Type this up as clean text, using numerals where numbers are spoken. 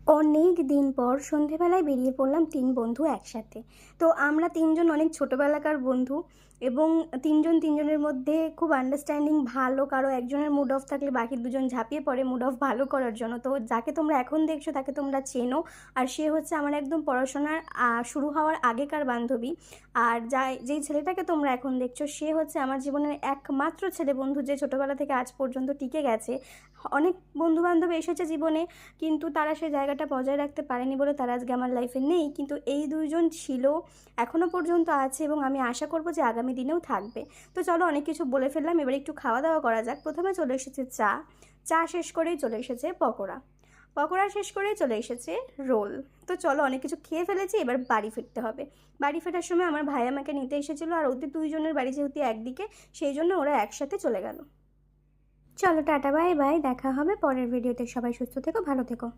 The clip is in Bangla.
অনেক দিন পর সন্ধেবেলায় বেরিয়ে পড়লাম ৩ বন্ধু একসাথে। তো আমরা ৩ জন অনেক ছোটোবেলাকার বন্ধু এবং ৩ জন ৩ জনের মধ্যে খুব আন্ডারস্ট্যান্ডিং ভালো। কারো একজনের মুড অফ থাকলে বাকি ২ জন ঝাঁপিয়ে পড়ে মুড অফ ভালো করার জন্য। তো যাকে তোমরা এখন দেখছো তাকে তোমরা চেনো। আর সে হচ্ছে আমার একদম পড়াশোনার শুরু হওয়ার আগেকার বান্ধবী। আর যেই ছেলেটাকে তোমরা এখন দেখছো সে হচ্ছে আমার জীবনের একমাত্র ছেলে বন্ধু, যে ছোটোবেলা থেকে আজ পর্যন্ত টিকে গেছে। অনেক বন্ধু-বান্ধব এসেছে জীবনে, কিন্তু তারা সেই জায়গাটা বজায় রাখতে পারেনি বলে তারা আজকে আমার লাইফে নেই। কিন্তু এই ২ জন ছিল, এখনও পর্যন্ত আছে এবং আমি আশা করব যে আগামী দিনেও থাকবে। তো চলো, অনেক কিছু বলে ফেললাম, এবার একটু খাওয়া দাওয়া করা যাক। প্রথমে চলে এসেছে চা, চা শেষ করেই চলে এসেছে পকোড়া, পকোড়া শেষ করেই চলে এসেছে রোল। তো চলো, অনেক কিছু খেয়ে ফেলেছি, এবার বাড়ি ফিরতে হবে। বাড়ি ফেরার সময় আমার ভাই আমাকে নিতে এসেছিলো, আর ওদের ২ জনের বাড়ি যেহেতু একদিকে, সেই জন্য ওরা একসাথে চলে গেল। চলো টাটা, বাই বাই, দেখা হবে পরের ভিডিওতে। সবাই সুস্থ থেকো, ভালো থেকো।